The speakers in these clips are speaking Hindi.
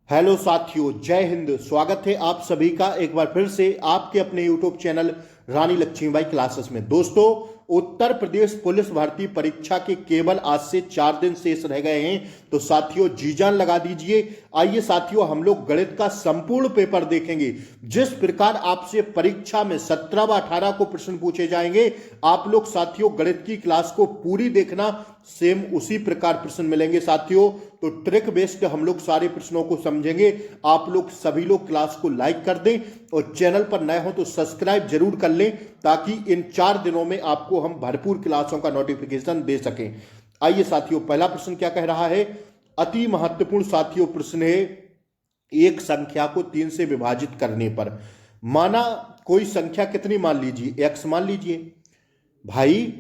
हेलो साथियों, जय हिंद। स्वागत है आप सभी का एक बार फिर से आपके अपने यूट्यूब चैनल रानी लक्ष्मीबाई क्लासेस में। दोस्तों, उत्तर प्रदेश पुलिस भर्ती परीक्षा के केवल आज से 4 दिन शेष रह गए हैं, तो साथियों जी जान लगा दीजिए। आइए साथियों, हम लोग गणित का संपूर्ण पेपर देखेंगे। जिस प्रकार आपसे परीक्षा में 17 व 18 को प्रश्न पूछे जाएंगे, आप लोग साथियों गणित की क्लास को पूरी देखना, सेम उसी प्रकार प्रश्न मिलेंगे साथियों। तो ट्रिक बेस्ड हम लोग सारे प्रश्नों को समझेंगे। आप लोग सभी लोग क्लास को लाइक कर दें और चैनल पर नए हो तो सब्सक्राइब जरूर कर लें, ताकि इन 4 दिनों में आपको हम भरपूर क्लासों का नोटिफिकेशन दे सकें। आइए साथियों, पहला प्रश्न क्या कह रहा है। अति महत्वपूर्ण साथियों प्रश्न है, एक संख्या को 3 से विभाजित करने पर। माना कोई संख्या कितनी मान लीजिए, x मान लीजिए। भाई,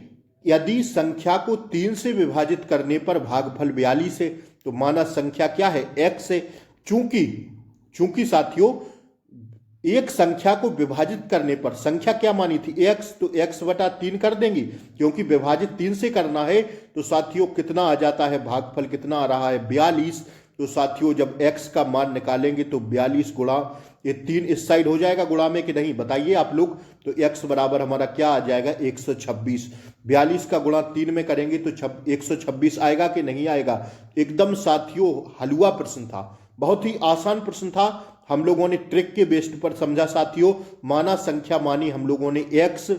यदि संख्या को 3 से विभाजित करने पर भागफल 42 है, तो माना संख्या क्या है, x है। चूंकि चूंकि साथियों एक संख्या को विभाजित करने पर संख्या क्या मानी थी, x, तो x बटा 3 कर देंगे, क्योंकि विभाजित 3 से करना है। तो साथियों कितना आ जाता है, भागफल कितना आ रहा है, 42। तो साथियों जब x का मान निकालेंगे तो 42 गुणा ये 3 इस साइड हो जाएगा गुणा में कि नहीं, बताइए आप लोग। तो x बराबर हमारा क्या आ जाएगा, 126। 42 का गुणा 3 में करेंगे तो 126 आएगा कि नहीं आएगा। एकदम साथियों हलवा प्रश्न था, बहुत ही आसान प्रश्न था। हम लोगों ने ट्रिक के बेस्ड पर समझा साथियों। माना संख्या मानी हम लोगों ने x,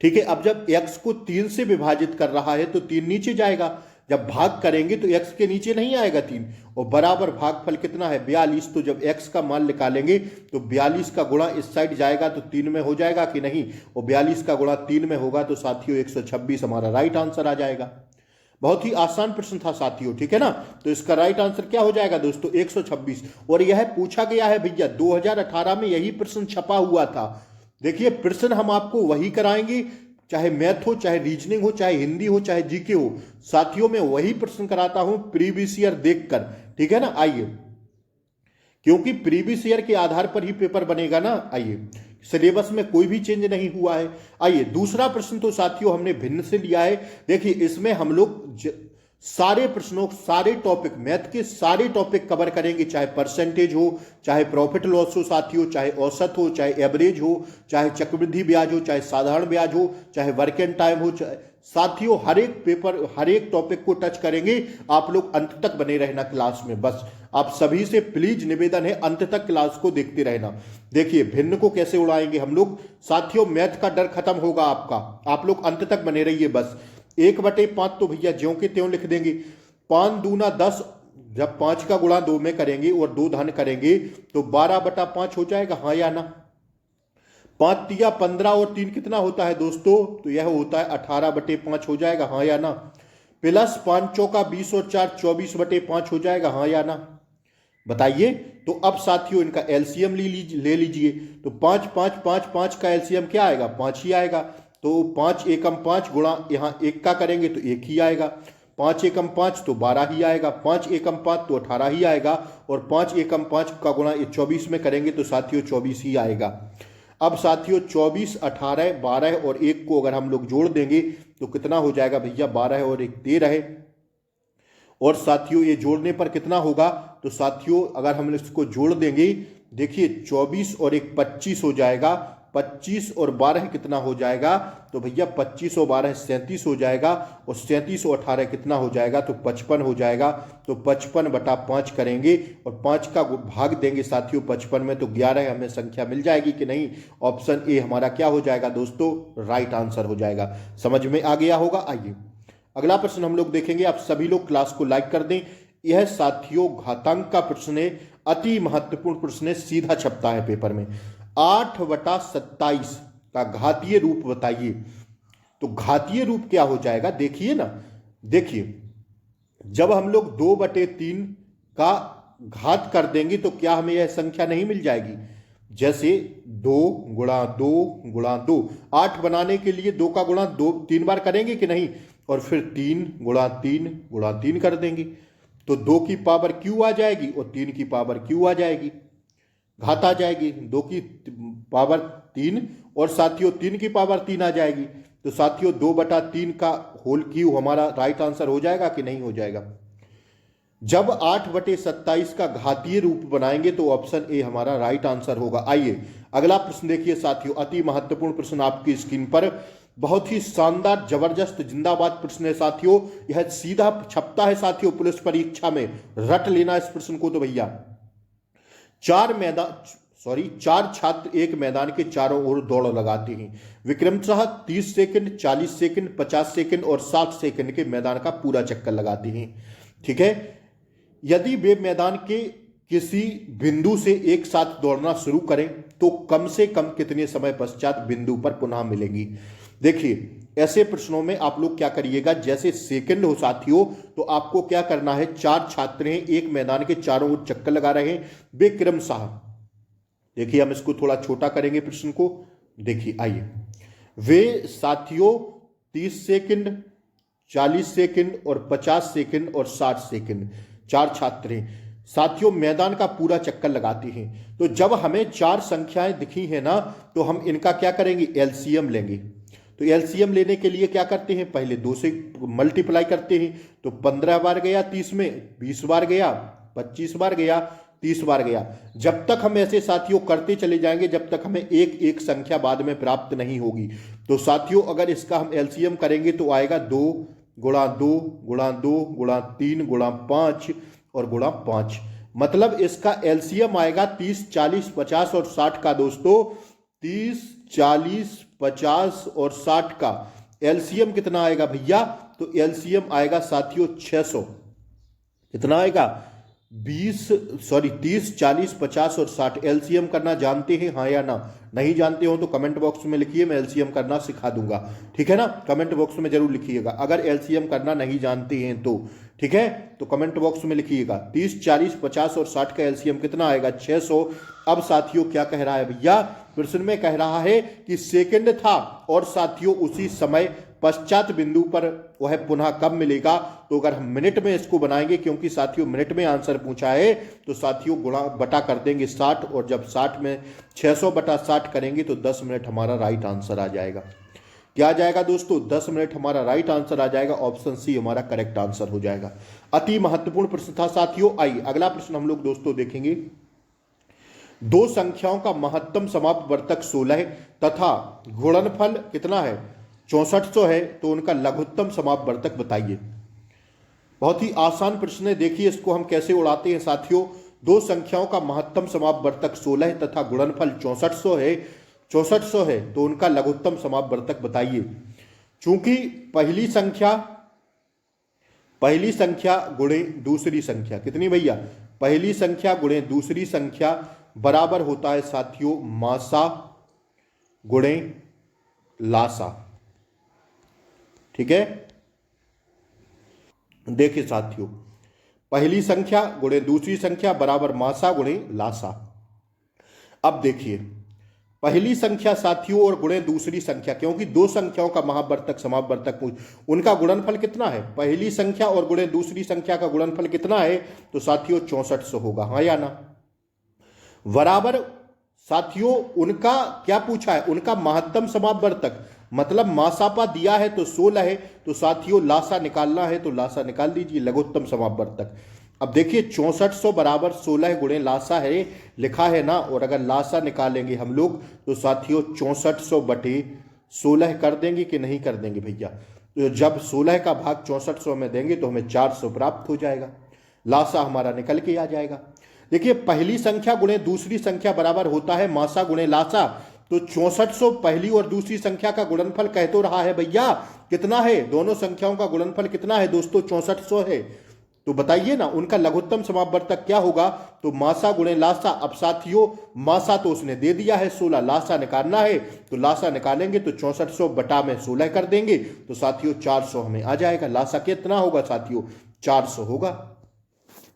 ठीक है। अब जब x को 3 से विभाजित कर रहा है तो 3 नीचे जाएगा, जब भाग करेंगे तो x के नीचे नहीं आएगा 3, और बराबर भागफल कितना है, 42। तो जब x का मान निकालेंगे तो 42 का गुणा इस साइड जाएगा तो 3 में हो जाएगा कि नहीं, और 42 का गुणा 3 में होगा तो साथियों 126 हमारा राइट आंसर आ जाएगा। बहुत ही आसान प्रश्न था साथियों, ठीक है ना। तो इसका राइट आंसर क्या हो जाएगा दोस्तों, 126। और यह पूछा गया है भैया, 2018 में यही प्रश्न छपा हुआ था। देखिए प्रश्न हम आपको वही कराएंगे, चाहे मैथ हो, चाहे रीजनिंग हो, चाहे हिंदी हो, चाहे जीके हो। साथियों मैं वही प्रश्न कराता हूं प्रीवियस ईयर देखकर, ठीक है ना। आइए, क्योंकि प्रीवियस ईयर के आधार पर ही पेपर बनेगा ना। आइए, सिलेबस में कोई भी चेंज नहीं हुआ है। आइए दूसरा प्रश्न तो साथियों हमने भिन्न से लिया है। देखिए इसमें हम लोग सारे प्रश्नों, सारे टॉपिक, मैथ के सारे टॉपिक कवर करेंगे, चाहे परसेंटेज हो, चाहे प्रॉफिट लॉस हो साथियों, चाहे औसत हो, चाहे एवरेज हो, चाहे चक्रवृद्धि ब्याज हो, चाहे साधारण ब्याज हो, चाहे वर्क एंड टाइम हो। साथियों हर एक पेपर, हर एक टॉपिक को टच करेंगे। आप लोग अंत तक बने रहना क्लास में, बस आप सभी से प्लीज निवेदन है अंत तक क्लास को देखते रहना। देखिए भिन्न को कैसे उड़ाएंगे हम लोग साथियों, मैथ का डर खत्म होगा आपका। आप लोग अंत तक बने रहिए बस। 1/5 तो भैया ज्यों के त्यों लिख देंगे। 5 दूना 10, जब 5 का गुणा 2 में करेंगे और 2 धन करेंगे तो 12/5 हो जाएगा, हाँ या ना। 5 तिया 15 और 3 कितना होता है दोस्तों, तो यह होता है 18/5 हो जाएगा, हाँ या ना। प्लस 5 चौका 20 और 4 24/5 हो जाएगा, हाँ या ना, बताइए। तो अब साथियों इनका एलसीएम ले लीजिए। तो 5 5 5 5 का एलसीएम क्या आएगा, 5 ही आएगा। तो 5 एकम 5 गुणा यहाँ 1 का करेंगे तो 1 ही आएगा। 5 एकम 5 तो 12 ही आएगा। 5 एकम 5 तो 18 ही आएगा। और 5 एकम 5 का गुणा 24 में करेंगे तो साथियों 24 ही आएगा। अब साथियों 24, 18, 12 और 1 को अगर हम लोग जोड़ देंगे तो कितना हो जाएगा भैया, 12 और 1 13 है। और साथियों ये जोड़ने पर कितना होगा, तो साथियों अगर हम इसको जोड़ देंगे, देखिए 24 और 1 25 हो जाएगा। 25 और 12 कितना हो जाएगा, तो भैया 25 और 12 37 हो जाएगा। और 37 और 18 कितना हो जाएगा, तो 55 हो जाएगा। तो 55/5 करेंगे और 5 का भाग देंगे साथियों 55 में, तो 11 हमें संख्या मिल जाएगी कि नहीं। ऑप्शन ए हमारा क्या हो जाएगा दोस्तों, राइट आंसर हो जाएगा। समझ में आ गया होगा। आइए अगला प्रश्न हम लोग देखेंगे। आप सभी लोग क्लास को लाइक कर दें। यह साथियों घातांक का प्रश्न है, अति महत्वपूर्ण प्रश्न है, सीधा छपता है पेपर में। 8/27 का घातीय रूप बताइए। तो घातीय रूप क्या हो जाएगा, देखिए ना। देखिए जब हम लोग 2/3 का घात कर देंगे तो क्या हमें यह संख्या नहीं मिल जाएगी। जैसे 2 गुणा 2 गुणा 2, 8 बनाने के लिए 2 का गुणा 2 3 बार करेंगे कि नहीं, और फिर 3 गुणा 3 गुणा 3 कर देंगे तो 2 की पावर क्यू आ जाएगी और 3 की पावर क्यू आ जाएगी, घात आ जाएगी। 2 की पावर 3 और साथियों 3 की पावर 3 आ जाएगी। तो साथियों 2/3 का होल क्यू हमारा राइट आंसर हो जाएगा कि नहीं हो जाएगा। जब 8/27 का घातीय रूप बनाएंगे तो ऑप्शन ए हमारा राइट आंसर होगा। आइए अगला प्रश्न देखिए साथियों, अति महत्वपूर्ण प्रश्न आपकी स्क्रीन पर, बहुत ही शानदार जबरदस्त जिंदाबाद प्रश्न है साथियों, यह सीधा छपता है साथियों पुलिस परीक्षा में, रट लेना इस प्रश्न को। तो भैया चार छात्र एक मैदान के चारों ओर दौड़ लगाते हैं, विक्रमशः 30 सेकंड, 40 सेकंड, 50 सेकंड और 60 सेकंड के मैदान का पूरा चक्कर लगाते हैं। ठीक है, यदि वे मैदान के किसी बिंदु से एक साथ दौड़ना शुरू करें तो कम से कम कितने समय पश्चात बिंदु पर पुनः मिलेंगी। देखिए ऐसे प्रश्नों में आप लोग क्या करिएगा, जैसे सेकंड हो साथियों तो आपको क्या करना है, चार छात्र हैं एक मैदान के चारों ओर चक्कर लगा रहे हैं, वे क्रमशः, देखिए हम इसको थोड़ा छोटा करेंगे प्रश्न को, देखिए आइए, वे साथियों 30 सेकंड, 40 सेकंड और 50 सेकंड और 60 सेकंड, चार छात्र हैं साथियों मैदान का पूरा चक्कर लगाते हैं। तो जब हमें चार संख्याएं दिखी है ना तो हम इनका क्या करेंगे, एलसीएम लेंगे। तो एलसीएम लेने के लिए क्या करते हैं, पहले 2 से मल्टीप्लाई करते हैं, तो 15 बार गया 30 में, 20 बार गया, 25 बार गया, 30 बार गया। जब तक हम ऐसे साथियों करते चले जाएंगे जब तक हमें एक एक संख्या बाद में प्राप्त नहीं होगी। तो साथियों अगर इसका हम एलसीएम करेंगे तो आएगा 2 गुणा 2 गुणा 2 गुणा 3 गुणा 5 और गुणा 5, मतलब इसका एलसीएम आएगा 30, 40, 50 और 60 का दोस्तों, 30, 40, 50 और 60 का एलसीएम कितना आएगा भैया, तो एलसीएम आएगा साथियों 600। कितना आएगा, 30, 40, 50 और 60। एलसीएम करना जानते हैं हाँ या ना, नहीं जानते हो तो कमेंट बॉक्स में लिखिए, मैं एलसीएम करना सिखा दूंगा। ठीक है ना, कमेंट बॉक्स में जरूर लिखिएगा अगर एलसीएम करना नहीं जानते हैं तो। ठीक है, तो कमेंट बॉक्स में लिखिएगा 30, 40, 50 और 60 का एलसीएम कितना आएगा, 600। अब साथियों क्या कह रहा है भैया, प्रश्न में कह रहा है कि सेकंड था और साथियों उसी समय पश्चात बिंदु पर वह पुनः कब मिलेगा। तो अगर हम मिनट में इसको बनाएंगे, क्योंकि साथियों मिनट में आंसर पूछा है, तो साथियों गुणा बटा कर देंगे 60, और जब 60 में 600 बटा 60 करेंगे तो 10 मिनट हमारा राइट आंसर आ जाएगा। क्या आ जाएगा दोस्तों, 10 मिनट हमारा राइट आंसर आ जाएगा, ऑप्शन सी हमारा करेक्ट आंसर हो जाएगा। अति महत्वपूर्ण प्रश्न था साथियों। आइए अगला प्रश्न हम लोग दोस्तों देखेंगे, दो संख्याओं का महत्तम समापवर्तक 16 तथा गुणनफल कितना है, 6400 है, तो उनका लघुत्तम समापवर्तक बताइए। बहुत ही आसान प्रश्न है, देखिए इसको हम कैसे उड़ाते हैं साथियों। दो संख्याओं का महत्तम समापवर्तक 16 तथा गुणनफल 6400 है, तो उनका लघुत्तम समापवर्तक बताइए। चूंकि पहली संख्या गुणे दूसरी संख्या कितनी भैया, पहली संख्या गुणे दूसरी संख्या बराबर होता है साथियों मासा गुणे लासा। ठीक है, देखिए साथियों, पहली संख्या गुणे दूसरी संख्या बराबर मासा गुणे लासा। अब देखिए पहली संख्या साथियों और गुणे दूसरी संख्या, क्योंकि दो संख्याओं का महावर्तक समावर्तक उनका गुणनफल कितना है, पहली संख्या और गुणे दूसरी संख्या का गुणनफल कितना है, तो साथियों 6400 होगा, हाँ या ना। बराबर साथियों उनका क्या पूछा है, उनका महत्तम समावर्तक, मतलब मासापा दिया है तो 16 है, तो साथियों लासा निकालना है तो लासा निकाल दीजिए, लघुत्तम समावर्तक। अब देखिए 6400 बराबर 16 गुणे लासा है लिखा है ना, और अगर लासा निकालेंगे हम लोग तो साथियों 6400 बटे 16 कर देंगे कि नहीं कर देंगे भैया। तो जब 16 का भाग 6400 में देंगे तो हमें 400 प्राप्त हो जाएगा, लासा हमारा निकल के आ जाएगा। देखिए पहली संख्या गुणे दूसरी संख्या बराबर होता है मासा गुणे लासा, तो 6400 पहली और दूसरी संख्या का गुणनफल कह तो रहा है भैया, कितना है, दोनों संख्याओं का गुणनफल कितना है दोस्तों, 6400 है। तो बताइए ना उनका लघुत्तम समावर्तक क्या होगा, तो मासा गुणे लासा। अब साथियों मासा तो उसने दे दिया है 16, लासा निकालना है, तो लासा निकालेंगे तो 6400 बटा में 16 कर देंगे, तो साथियों 400 हमें आ जाएगा। लासा कितना होगा साथियों, 400 होगा।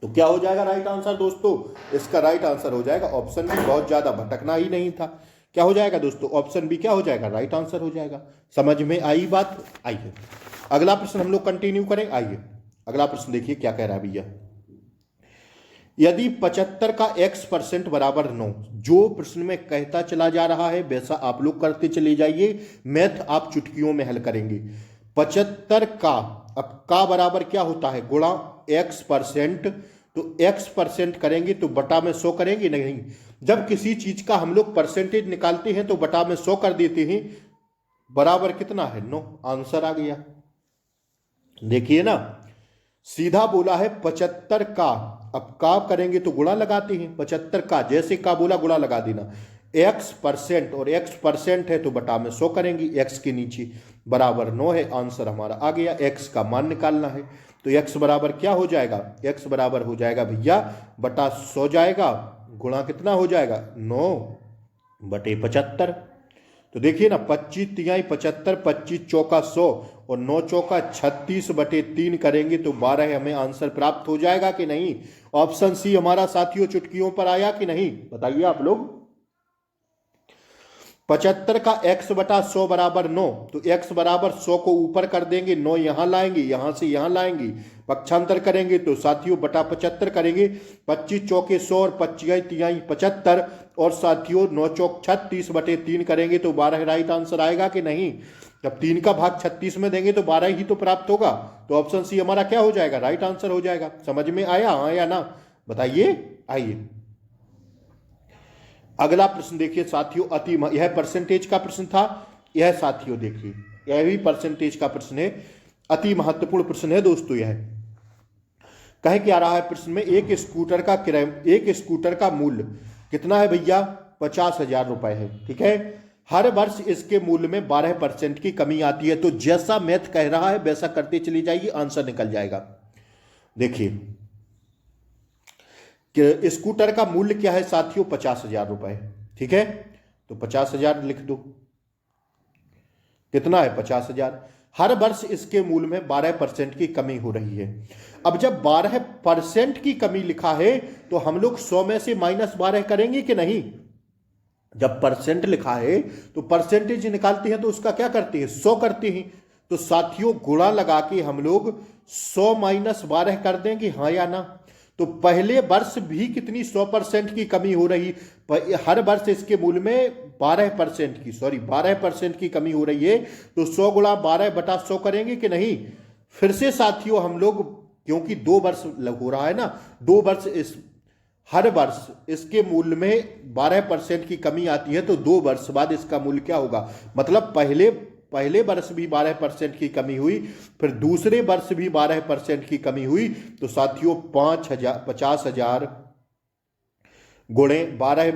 तो क्या हो जाएगा राइट आंसर दोस्तों, इसका राइट आंसर हो जाएगा ऑप्शन बी, बहुत ज्यादा भटकना ही नहीं था। क्या हो जाएगा दोस्तों, ऑप्शन बी क्या हो जाएगा, राइट आंसर हो जाएगा। समझ में आई बात। आइए अगला प्रश्न हम लोग कंटिन्यू करें। आइए अगला प्रश्न देखिए क्या कह रहा है भैया, यदि 75 का x% बराबर 9, जो प्रश्न में कहता चला जा रहा है वैसा आप लोग करते चले जाइए, मैथ आप चुटकियों में हल करेंगे। 75 का, अब का बराबर क्या होता है, गुणा x%, तो x% करेंगे तो बटा में 100 करेंगे नहीं। जब किसी चीज का हम लोग परसेंटेज निकालते हैं तो बटा में 100 कर देते हैं, बराबर कितना है 9। आंसर आ गया। देखिए ना, सीधा बोला है 75 का, अब का करेंगे तो गुणा लगाते हैं, 75 का जैसे का बोला गुणा लगा देना, x% और x% है तो बटा में 100 करेंगे, x के नीचे बराबर 9 है। आंसर हमारा आ गया। x का मान निकालना है तो x बराबर क्या हो जाएगा, x बराबर हो जाएगा भैया बटा 100 जाएगा, गुणा कितना हो जाएगा 9/75। तो देखिए ना, 25 तिहाई 75, 25 चौका 100 और 9 चौका 36/3 करेंगे तो 12 हमें आंसर प्राप्त हो जाएगा कि नहीं। ऑप्शन सी हमारा साथियों चुटकियों पर आया कि नहीं, बताइए आप लोग। 75 का x बटा 100 बराबर 9, तो x बराबर 100 को ऊपर कर देंगे, 9 यहां लाएंगे, यहां से यहां लाएंगे, पक्षांतर करेंगे तो साथियों बटा 75 करेंगे। 25 चौके 100 और 25 तिहाई 75 और साथियों 9 चौक 36/3 करेंगे तो 12 राइट आंसर आएगा कि नहीं। जब 3 का भाग 36 में देंगे तो 12 ही तो प्राप्त होगा, तो ऑप्शन सी हमारा क्या हो जाएगा, राइट आंसर हो जाएगा। समझ में आया, हाँ या ना, बताइए। आइए अगला प्रश्न देखिए साथियों, यह परसेंटेज का प्रश्न था। यह साथियों देखिए, यह भी परसेंटेज का प्रश्न है, अति महत्वपूर्ण प्रश्न है दोस्तों। यह कहे क्या रहा है प्रश्न में, एक स्कूटर का किराया, एक स्कूटर का मूल्य कितना है भैया, 50,000 रुपए है, ठीक है। हर वर्ष इसके मूल्य में 12% की कमी आती है। तो जैसा मैथ कह रहा है वैसा करते चली जाइए, आंसर निकल जाएगा। देखिए कि स्कूटर का मूल्य क्या है साथियों, 50,000 रुपए, ठीक है। तो 50,000 लिख दो, कितना है 50,000। हर वर्ष इसके मूल्य में 12% की कमी हो रही है। अब जब 12% की कमी लिखा है तो हम लोग 100 में से -12 करेंगे कि नहीं। जब परसेंट लिखा है तो परसेंटेज निकालते हैं तो उसका क्या करते हैं, 100 करते हैं। तो साथियों गुणा लगा के हम लोग 100 - 12 कर देंगे, हाँ या ना। तो पहले वर्ष भी कितनी 100% की कमी हो रही, हर वर्ष इसके मूल्य में 12% की कमी हो रही है। तो 100 गुणा 12/100 करेंगे कि नहीं। फिर से साथियों हम लोग, क्योंकि 2 वर्ष हो रहा है ना, 2 वर्ष हर वर्ष इसके मूल्य में 12% की कमी आती है, तो 2 वर्ष बाद इसका मूल्य क्या होगा, मतलब पहले वर्ष भी 12% की कमी हुई, फिर दूसरे वर्ष भी 12% की कमी हुई। तो साथियों 50,000 गुणे 12,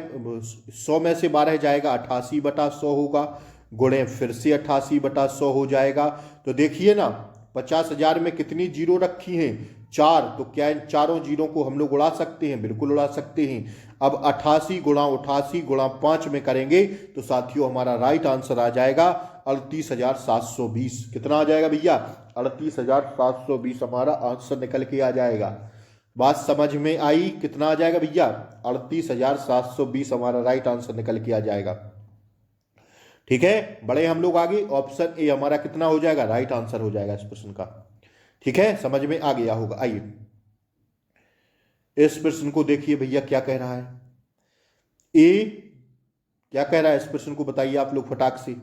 100 में से 12 जाएगा, 88/100 होगा, गुणे फिर से 88/100 हो जाएगा। तो देखिए ना, 50,000 में कितनी जीरो रखी हैं, 4, तो क्या इन चारों जीरो को हम लोग उड़ा सकते हैं, बिल्कुल उड़ा सकते हैं। अब 88 गुणा 88 गुणा 5 में करेंगे तो साथियों हमारा राइट आंसर आ जाएगा 38,720। कितना आ जाएगा भैया, 38,720 हमारा आंसर निकल के आ जाएगा। बात समझ में आई, कितना आ जाएगा भैया, 38,720 हमारा राइट आंसर निकल के आ जाएगा, ठीक है। बड़े हम लोग आगे, ऑप्शन ए हमारा कितना हो जाएगा, राइट आंसर हो जाएगा इस प्रश्न का, ठीक है, समझ में आ गया होगा। आइए इस प्रश्न को देखिए भैया क्या कह रहा है, ए क्या कह रहा है इस प्रश्न को बताइए आप लोग फटाक से।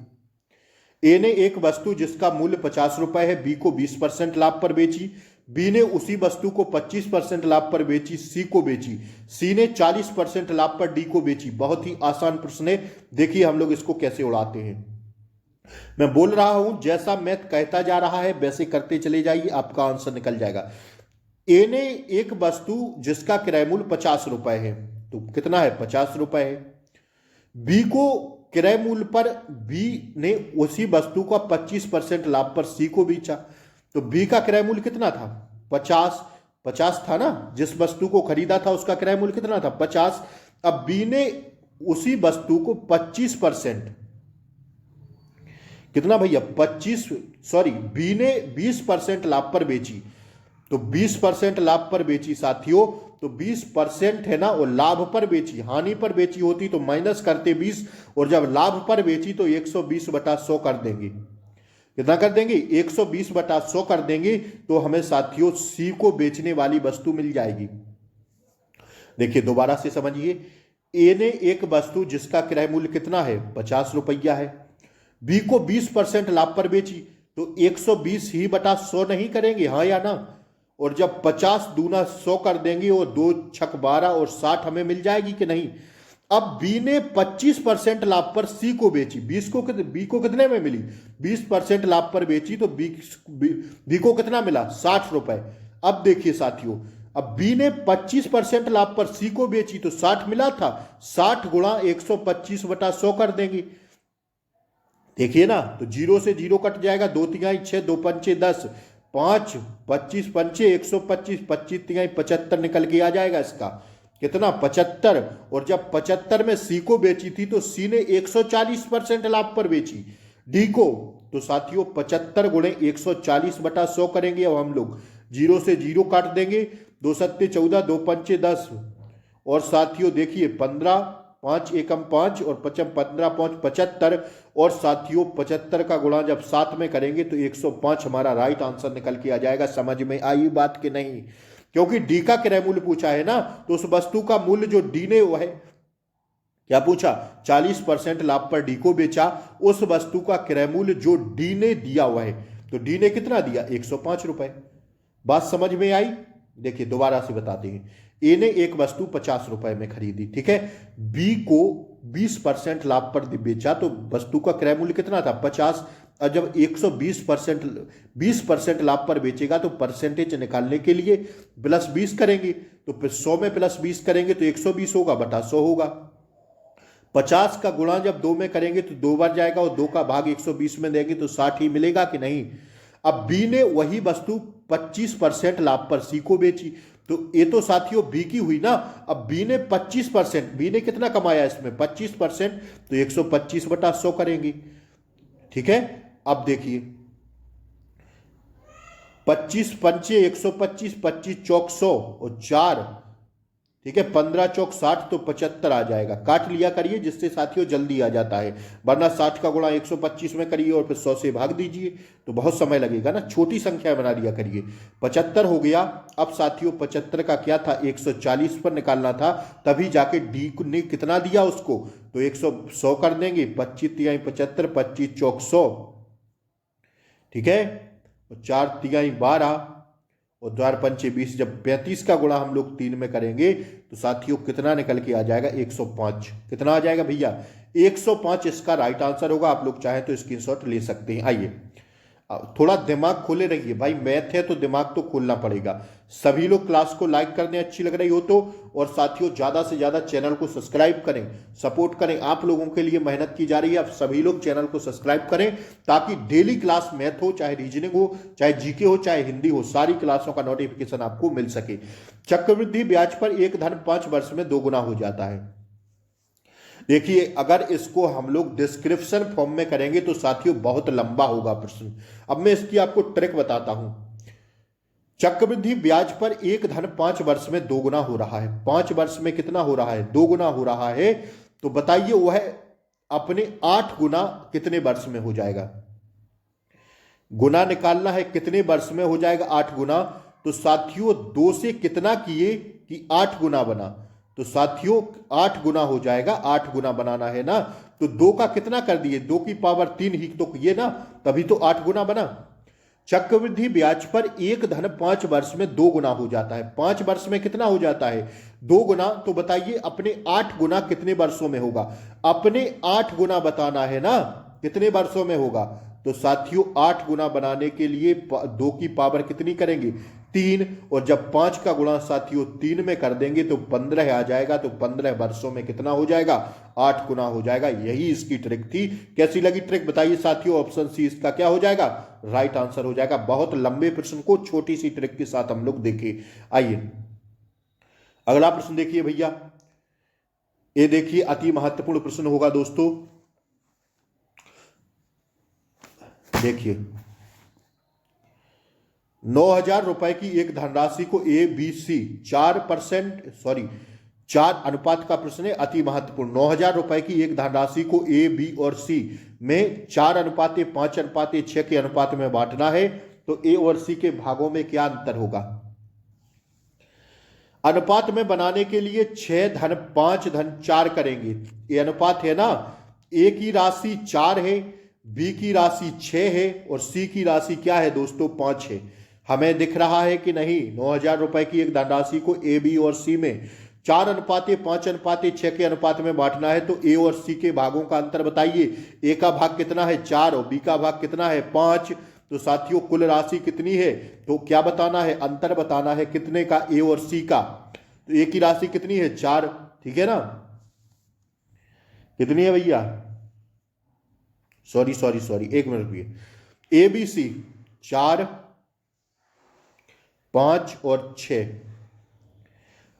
ए ने एक वस्तु जिसका मूल्य 50 रुपए है बी को 20% लाभ पर बेची, बी ने उसी वस्तु को 25% लाभ पर बेची सी को बेची, सी ने 40% लाभ पर डी को बेची। बहुत ही आसान प्रश्न है, देखिए हम लोग इसको कैसे उड़ाते हैं। मैं बोल रहा हूं जैसा मैथ कहता जा रहा है वैसे करते चले जाइए, आपका आंसर निकल जाएगा। ए ने एक वस्तु जिसका किराया मूल्य 50 रुपए है, तो कितना है 50 रुपए है। बी को किराए मूल्य पर बी ने उसी वस्तु का 25% लाभ पर सी को बेचा, तो बी का किराया मूल्य कितना था 50 था ना, जिस वस्तु को खरीदा था उसका किराया मूल्य कितना था 50। अब बी ने उसी वस्तु को 25%, कितना भैया 25, बी ने 20% लाभ पर बेची, तो 20% लाभ पर बेची साथियों, तो 20% है ना वो लाभ पर बेची, हानि पर बेची होती तो माइनस करते 20, और जब लाभ पर बेची तो 120/100 कर देंगे। कितना कर देंगे 120/100 कर देंगे, तो हमें साथियों सी को बेचने वाली वस्तु मिल जाएगी। देखिए दोबारा से समझिए, ए ने एक वस्तु जिसका किराया मूल्य कितना है 50 रुपया है, बी को 20% लाभ पर बेची, तो 120 ही बटा 100 नहीं करेंगे, हाँ या ना। और जब 50 दूना 100 कर देंगे और 2 छक 12 और 60 हमें मिल जाएगी कि नहीं। अब बी ने 25% लाभ पर सी को बेची, बी को कितने में मिली, 20% लाभ पर बेची, तो बी को कितना मिला, 60 रुपए। अब देखिए साथियों, अब बी ने 25% लाभ पर सी को बेची तो 60 मिला था, 60 गुणा 125/100 कर देंगे। देखिए ना, तो 0 से 0 कट जाएगा, 2 तिहाई 6, 2 पंचे 10, 5 25 पंचे 125, 25 तिहाई 75 निकल के आ जाएगा इसका कितना, 75। और जब 75 में सी को बेची थी तो सी ने 140% लाभ पर बेची डी को, तो साथियों 75 गुणे 140/100 करेंगे। अब हम लोग 0 से 0 काट देंगे, 2 सत्ते 14, 2 पंचे 10, और साथियों देखिए 15, 5 एकम 5 और 15 5 75, और साथियों 75 का गुणा जब 7 में करेंगे तो 105 हमारा राइट आंसर निकल के आ जाएगा। समझ में आई बात कि नहीं, क्योंकि डी का क्रय मूल्य पूछा है ना, तो उस वस्तु का मूल्य जो डी ने वो है क्या पूछा, 40% लाभ पर डी को बेचा, उस वस्तु का क्रय मूल्य जो डी ने दिया हुआ है, तो डी ने कितना दिया, 105 रुपए। बात समझ में आई। देखिए दोबारा से बताते हैं, ए ने एक वस्तु 50 रुपए में खरीदी, ठीक है, बी को 20% लाभ पर बेचा, तो वस्तु का क्रय मूल्य कितना था, 50। और जब 20% लाभ पर बेचेगा तो परसेंटेज निकालने के लिए +20 करेंगे, तो फिर 100 में +20 करेंगे तो 120 होगा बटा 100 होगा। 50 का गुणा जब 2 में करेंगे तो 2 बार जाएगा, और 2 का भाग 120 में देंगे तो 60 ही मिलेगा कि नहीं। अब बी ने वही वस्तु 25% लाभ पर सी को बेची, तो ये तो साथियों बी की हुई ना। अब बी ने 25%, बी ने कितना कमाया इसमें 25%, तो 125/100 करेंगे, ठीक है। अब देखिए 25 पंचे 125, 25 चौक 100 और 4, ठीक है, 15 चौक 60, तो 75 आ जाएगा। काट लिया करिए जिससे साथियों जल्दी आ जाता है, वरना 60 का गुणा 125 में करिए और फिर 100 से भाग दीजिए तो बहुत समय लगेगा ना, छोटी संख्या बना लिया करिए। 75 हो गया। अब साथियों 75 का क्या था, 140 पर निकालना था, तभी जाके डी ने कितना दिया उसको, तो 100 कर देंगे, 25 तिहाई 75, 25 चौक 100, ठीक है, 4 तिहाई 12 और 4 पंचे 20। जब 35 का गुणा हम लोग 3 में करेंगे तो साथियों कितना निकल के आ जाएगा, 105। कितना आ जाएगा भैया, 105 इसका राइट आंसर होगा। आप लोग चाहें तो स्क्रीनशॉट ले सकते हैं। आइए थोड़ा दिमाग खोले रहिए भाई, मैथ है तो दिमाग तो खोलना पड़ेगा। सभी लोग क्लास को लाइक करने अच्छी लग रही हो तो, और साथियों ज्यादा से ज्यादा चैनल को सब्सक्राइब करें, सपोर्ट करें। आप लोगों के लिए मेहनत की जा रही है, आप सभी लोग चैनल को सब्सक्राइब करें ताकि डेली क्लास मैथ हो, चाहे रीजनिंग हो, चाहे जीके हो, चाहे हिंदी हो, सारी क्लासों का नोटिफिकेशन आपको मिल सके। चक्रवृद्धि ब्याज पर एक धन 5 वर्ष में 2 गुना हो जाता है। देखिए अगर इसको हम लोग डिस्क्रिप्शन फॉर्म में करेंगे तो साथियों बहुत लंबा होगा प्रश्न। अब मैं इसकी आपको ट्रिक बताता हूं। चक्रवृद्धि ब्याज पर एक धन 5 वर्ष में 2 गुना हो रहा है। 5 वर्ष में कितना हो रहा है, 2 गुना हो रहा है। तो बताइए वह अपने 8 गुना कितने वर्ष में हो जाएगा। गुना निकालना है, कितने वर्ष में हो जाएगा 8 गुना। तो साथियों 2 से कितना किए कि 8 गुना बना, तो साथियों 8 गुना हो जाएगा। 8 गुना बनाना है ना, तो 2 का कितना कर दिए, 2 की पावर 3 ही तो ये ना, तभी तो 8 गुना बना। चक्रवृद्धि ब्याज पर एक धन 5 वर्ष में 2 गुना हो जाता है। 5 वर्ष में कितना हो जाता है, 2 गुना। तो बताइए अपने 8 गुना कितने वर्षों में होगा, अपने 8 गुना बताना है ना, कितने वर्षों में होगा। तो साथियों 8 गुना बनाने के लिए 2 की पावर कितनी करेंगे, 3, और जब 5 का गुणा साथियों 3 में कर देंगे तो 15 आ जाएगा। तो 15 वर्षों में कितना हो जाएगा, 8 गुना हो जाएगा। यही इसकी ट्रिक थी। कैसी लगी ट्रिक बताइए साथियों। ऑप्शन सी इसका क्या हो जाएगा, राइट आंसर हो जाएगा। बहुत लंबे प्रश्न को छोटी सी ट्रिक के साथ हम लोग देखें। आइए अगला प्रश्न देखिए भैया, ये देखिए अति महत्वपूर्ण प्रश्न होगा दोस्तों। देखिए 9,000 रुपए की एक धनराशि को ए बी सी 4 अनुपात का प्रश्न है, अति महत्वपूर्ण। 9,000 रुपए की एक धनराशि को ए बी और सी में 4:5:6 के अनुपात में बांटना है। तो ए और सी के भागों में क्या अंतर होगा। अनुपात में बनाने के लिए 6 धन 5 धन 4 करेंगे। ये अनुपात है ना, ए की राशि 4 है, बी की राशि 6 है और सी की राशि क्या है दोस्तों, 5 है। हमें दिख रहा है कि नहीं? 9,000 रुपए की एक धनराशि को ए, बी और सी में 4:5:6 के अनुपात में बांटना है। तो ए और सी के भागों का अंतर बताइए। ए का भाग कितना है? 4 और बी का भाग कितना है? 5। तो साथियों कुल राशि कितनी है? तो क्या बताना है? अंतर बताना है कितने का? ए और सी का। तो ए की राशि कितनी है? 4। ठीक है ना? कितनी है भैया? सॉरी, एक मिनट रुकिए। ए बी सी 4, 5 और 6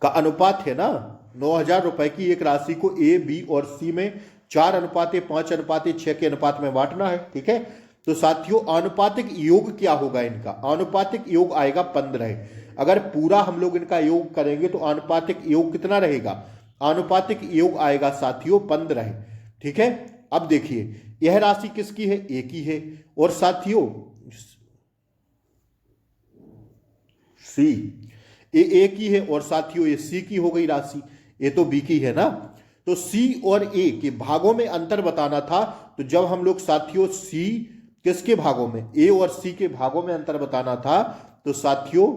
का अनुपात है ना। 9,000 रुपए की एक राशि को ए, बी और सी में 4:5:6 के अनुपात में बांटना है। ठीक है, तो साथियों आनुपातिक योग क्या होगा इनका? आनुपातिक योग आएगा 15। अगर पूरा हम लोग इनका योग करेंगे तो आनुपातिक योग कितना रहेगा? आनुपातिक योग आएगा साथियों 15। ठीक है, अब देखिए यह राशि किसकी है? ए की है। और साथियों सी, ए की है और साथियों ये सी की हो गई राशि। ये तो बी की है ना। तो सी और ए के भागों में अंतर बताना था। तो जब हम लोग साथियों सी किसके भागों में? ए और सी के भागों में अंतर बताना था। तो साथियों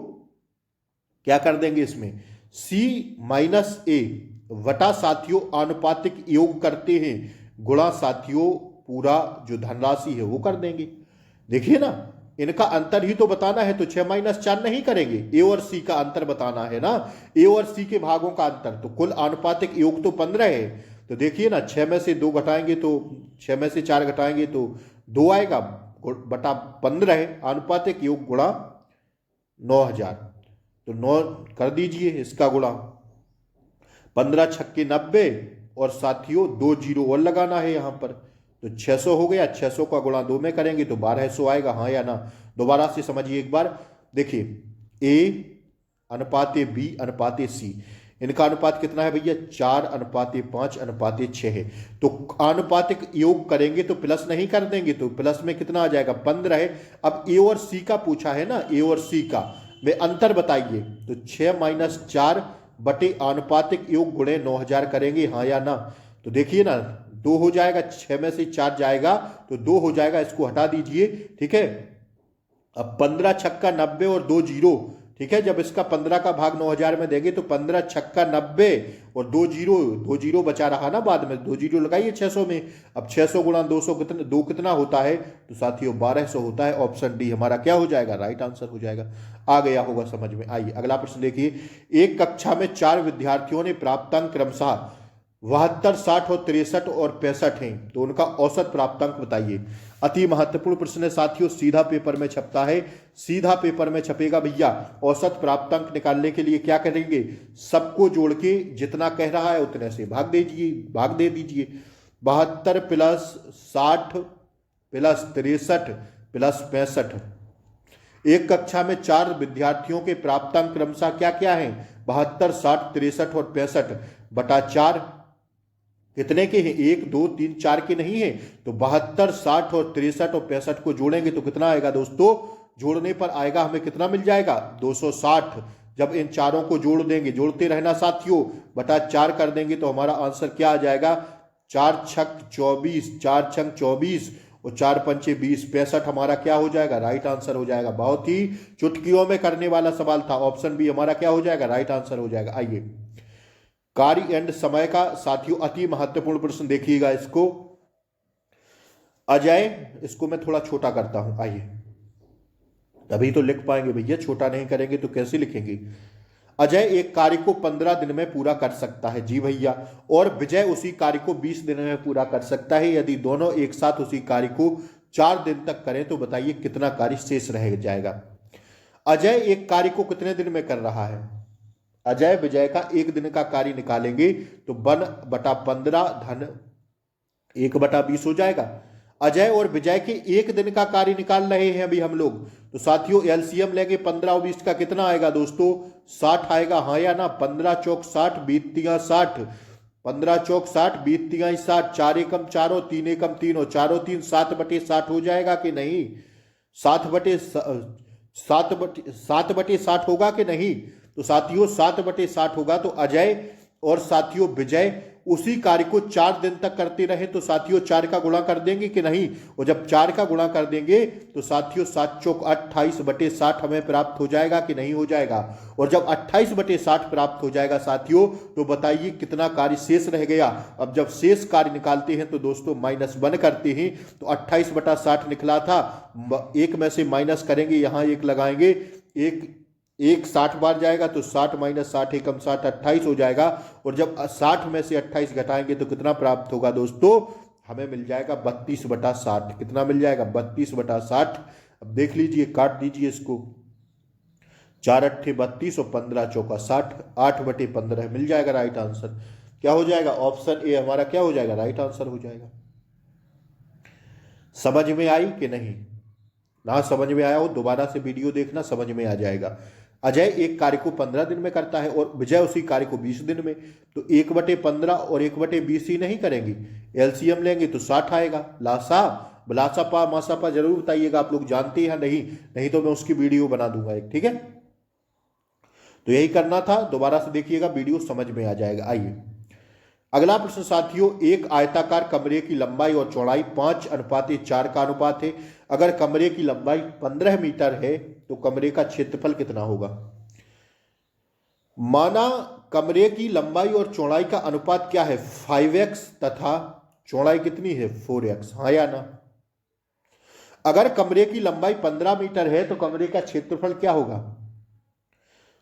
क्या कर देंगे इसमें? सी माइनस ए वटा साथियों आनुपातिक योग करते हैं गुणा साथियों पूरा जो धनराशि है वो कर देंगे। देखिए ना, इनका अंतर ही तो बताना है। तो 6-4 नहीं करेंगे, ए और सी का अंतर बताना है ना। ए और सी के भागों का अंतर, तो कुल आनुपातिक योग तो 15 है। तो देखिए ना, 6 में से 2 घटाएंगे तो 6 में से 4 घटाएंगे तो 2 आएगा बटा 15 है। आनुपातिक योग गुणा 9,000। तो 9 कर दीजिए इसका गुणा। 15 छक्के 90 और साथियों 2 जीरो और लगाना है यहां पर। तो 600 हो गया। 600 का गुणा 2 में करेंगे तो 1200 आएगा। हाँ या ना? दोबारा से समझिए एक बार। देखिए ए अनुपाते बी अनुपाते सी, इनका अनुपात कितना है भैया? 4:5:6 है। तो आनुपातिक योग करेंगे तो प्लस नहीं कर देंगे, तो प्लस में कितना आ जाएगा? 15 है। अब ए और सी का पूछा है ना, ए और सी का में अंतर बताइए। तो 6-4 बटे आनुपातिक योग गुणे 9,000 करेंगे। हाँ या ना? तो देखिए ना, 2 हो जाएगा। 6 में से 4 जाएगा तो 2 हो जाएगा। इसको हटा दीजिए। ठीक है, अब 15 छक्का 90 और 2 जीरो। ठीक है, जब इसका 15 का भाग 9,000 में देंगे तो 15 छक्का 90 और 2 जीरो बचा रहा ना बाद में। 2 जीरो लगाइए 600 में। अब 600 गुणा 200 कितना 2 कितना होता है? तो साथियों 1200 होता है। ऑप्शन डी हमारा क्या हो जाएगा? राइट आंसर हो जाएगा। आ गया होगा समझ में। आइए अगला प्रश्न देखिए। एक कक्षा में 4 विद्यार्थियों ने प्राप्तांक क्रमशः 72, 60 और 63 और 65 हैं। तो उनका औसत प्राप्तांक बताइए। अति महत्वपूर्ण प्रश्न है साथियों, सीधा पेपर में छपता है। सीधा पेपर में छपेगा भैया। औसत प्राप्तांक निकालने के लिए क्या करेंगे? सबको जोड़ के जितना कह रहा है उतने से भाग दे दीजिए। 72 प्लस 60 प्लस 63 प्लस 65। एक कक्षा में 4 विद्यार्थियों के प्राप्तांक क्रमशः क्या क्या है? 72, 60, 63 और 65 बटा 4। कितने के हैं? 1, 2, 3, 4 के नहीं है। तो 72, 60 और 63 और 65 को जोड़ेंगे तो कितना आएगा दोस्तों? जोड़ने पर आएगा हमें कितना मिल जाएगा? 260। जब इन चारों को जोड़ देंगे, जोड़ते रहना साथियों, बटा 4 कर देंगे तो हमारा आंसर क्या आ जाएगा? 4 छक 24, 4 छक 24 और 4 पंचे 20, 65 हमारा क्या हो जाएगा? राइट आंसर हो जाएगा। बहुत ही चुटकियों में करने वाला सवाल था। ऑप्शन बी हमारा क्या हो जाएगा? राइट आंसर हो जाएगा। आइए कार्य एंड समय का साथियों अति महत्वपूर्ण प्रश्न देखिएगा इसको। अजय, इसको मैं थोड़ा छोटा करता हूं, आइए, तभी तो लिख पाएंगे भैया। छोटा नहीं करेंगे तो कैसे लिखेंगे? अजय एक कार्य को 15 दिन में पूरा कर सकता है। जी भैया। और विजय उसी कार्य को 20 दिन में पूरा कर सकता है। यदि दोनों एक साथ उसी कार्य को 4 दिन तक करें तो बताइए कितना कार्य शेष रह जाएगा? अजय एक कार्य को कितने दिन में कर रहा है? अजय विजय का 1 दिन का कार्य निकालेंगे तो 1/15 धन 1/20 हो जाएगा। अजय और विजय के 1 दिन का कार्य निकाल रहे हैं अभी हम लोग। तो साथियों एलसीएम लेंगे 15 और 20 का कितना आएगा दोस्तों? 60 आएगा। हाँ या ना? 15 चौक 60 बीतियां 60, 15 चौक 60 बीतियां 60, 4 एकम 4 और 3 एकम 3 और 4 और 3 7/60 हो जाएगा कि नहीं? 7/60 होगा कि नहीं? तो साथियों 7/60 होगा। तो अजय और साथियों विजय उसी कार्य को 4 दिन तक करते रहे तो साथियों 4 का गुणा कर देंगे कि नहीं, और जब 4 का गुणा कर देंगे तो साथियों 7 चौक 28/60 हमें प्राप्त हो जाएगा कि नहीं हो जाएगा। और जब 28/60 प्राप्त हो जाएगा साथियों तो बताइए कितना कार्य शेष रह गया। अब जब शेष कार्य निकालते हैं तो दोस्तों -1 करते हैं तो 28/60 निकला था, एक में से माइनस करेंगे, यहां एक लगाएंगे, एक 60 बार जाएगा तो 60 - 60 एकम 60 28 हो जाएगा। और जब 60 में से 28 घटाएंगे तो कितना प्राप्त होगा दोस्तों, हमें मिल जाएगा 32/60। कितना मिल जाएगा 32/60। अब देख लीजिए, काट दीजिए इसको, 4 8 32 और 15 चौका 60, 8/15 मिल जाएगा राइट आंसर। क्या हो जाएगा, ऑप्शन ए हमारा क्या हो जाएगा, राइट आंसर हो जाएगा। समझ में आई कि नहीं, ना समझ में आया हो दोबारा से वीडियो देखना, समझ में आ जाएगा। अजय एक कार्य को 15 दिन में करता है और विजय उसी कार्य को 20 दिन में, तो 1/15 और 1/20 ही नहीं करेंगे, एलसीएम लेंगे तो 60 आएगा। लासापा मासापा जरूर बताइएगा आप लोग जानते हैं नहीं तो मैं उसकी वीडियो बना दूंगा एक, ठीक है। तो यही करना था, दोबारा से देखिएगा वीडियो समझ में आ जाएगा। आइए अगला प्रश्न साथियों, एक आयताकार कमरे की लंबाई और चौड़ाई 5:4 का अनुपात है। अगर कमरे की लंबाई 15 मीटर है तो कमरे का क्षेत्रफल कितना होगा। माना कमरे की लंबाई और चौड़ाई का अनुपात क्या है, 5x तथा चौड़ाई कितनी है 4x, हाँ या ना। अगर कमरे की लंबाई 15 मीटर है तो कमरे का क्षेत्रफल क्या होगा।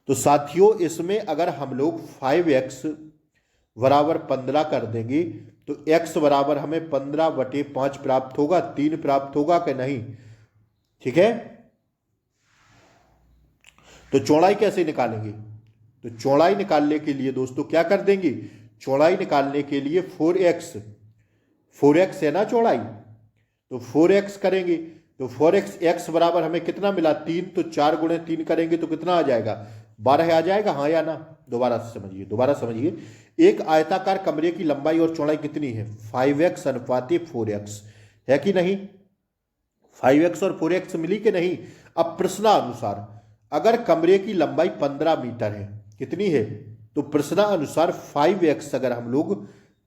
तो साथियों इसमें अगर हम लोग 5x बराबर 15 कर देंगे तो x बराबर हमें 15/5 प्राप्त होगा, 3 प्राप्त होगा कि नहीं, ठीक है। तो चौड़ाई कैसे निकालेंगे, तो चौड़ाई निकालने के लिए दोस्तों क्या कर देंगे, चौड़ाई निकालने के लिए 4x है ना चौड़ाई, तो 4x करेंगे तो 4x x बराबर हमें कितना मिला 3, तो 4 × 3 करेंगे तो कितना आ जाएगा 12 आ जाएगा, हाँ या ना। दोबारा समझिए, एक आयताकार कमरे की लंबाई और चौड़ाई कितनी है 5x अनुपात 4x है कि नहीं, 5x और 4x मिली कि नहीं। अब प्रश्नानुसार अगर कमरे की लंबाई 15 मीटर है, कितनी है, तो प्रश्नानुसार 5x अगर हम लोग,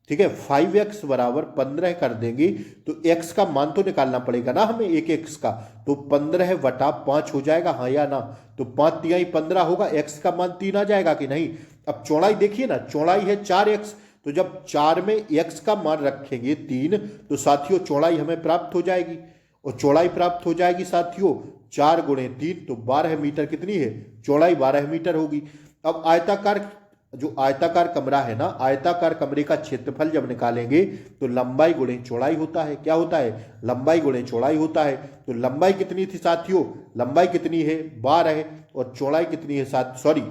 ठीक है, 5x बराबर 15 कर देंगे तो x का मान तो निकालना पड़ेगा ना हमें, एक x का, तो 15/5 हो जाएगा, हाँ या ना। तो 5 × 15 होगा, x का मान 3 आ जाएगा कि नहीं। अब चौड़ाई देखिए ना, चौड़ाई है 4x, तो जब 4 में x का मान रखेंगे 3 तो साथियों चौड़ाई हमें प्राप्त हो जाएगी, और चौड़ाई प्राप्त हो जाएगी साथियों 4 × 3 तो 12 मीटर कितनी है, चौड़ाई 12 मीटर होगी। अब आयताकार कमरा है ना, आयताकार कमरे का क्षेत्रफल जब निकालेंगे तो लंबाई गुणे चौड़ाई होता है, क्या होता है, लंबाई गुणे चौड़ाई होता है। तो लंबाई कितनी थी साथियों, लंबाई कितनी है 12 और चौड़ाई कितनी है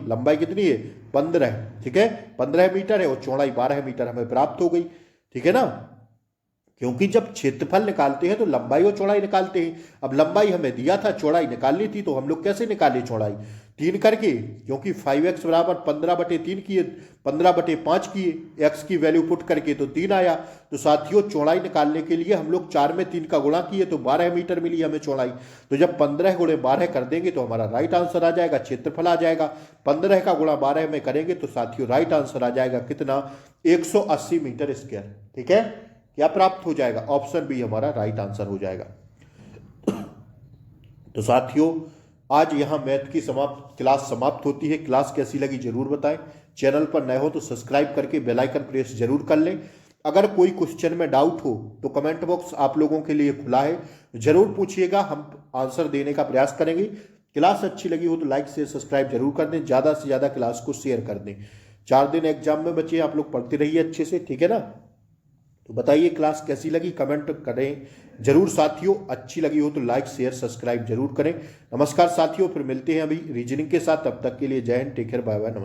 लंबाई कितनी है 15, ठीक है, 15 मीटर है और चौड़ाई 12 मीटर हमें प्राप्त हो गई, ठीक है ना। क्योंकि जब क्षेत्रफल निकालते हैं तो लंबाई और चौड़ाई निकालते हैं। अब लंबाई हमें दिया था, चौड़ाई निकालनी थी, तो हम लोग कैसे निकाले चौड़ाई, 3 करके, क्योंकि 5x बराबर 15/3 किए, 15/5 किए, x की वैल्यू पुट करके तो 3 आया। तो साथियों चौड़ाई निकालने के लिए हम लोग 4 में 3 का गुणा किए तो 12 मीटर मिली हमें चौड़ाई। तो जब 15 × 12 कर देंगे तो हमारा राइट आंसर आ जाएगा, क्षेत्रफल आ जाएगा। 15 का गुणा 12 में करेंगे तो साथियों राइट आंसर आ जाएगा कितना, 180 मीटर स्क्वायर, ठीक है। क्या प्राप्त हो जाएगा, ऑप्शन बी हमारा राइट आंसर हो जाएगा। तो साथियों आज यहां मैथ की क्लास समाप्त होती है। क्लास कैसी लगी जरूर बताएं, चैनल पर नए हो तो सब्सक्राइब करके बेल आइकन प्रेस जरूर कर लें। अगर कोई क्वेश्चन में डाउट हो तो कमेंट बॉक्स आप लोगों के लिए खुला है, जरूर पूछिएगा, हम आंसर देने का प्रयास करेंगे। क्लास अच्छी लगी हो तो लाइक शेयर सब्सक्राइब जरूर कर दें, ज़्यादा से ज़्यादा क्लास को शेयर कर दें। 4 दिन एग्जाम में बचे, आप लोग पढ़ते रहिए अच्छे से, ठीक है ना। तो बताइए क्लास कैसी लगी, कमेंट करें जरूर साथियों। अच्छी लगी हो तो लाइक शेयर सब्सक्राइब जरूर करें। नमस्कार साथियों, फिर मिलते हैं अभी रीजनिंग के साथ, तब तक के लिए Jai Hind, take care, bye bye, नमस्कार।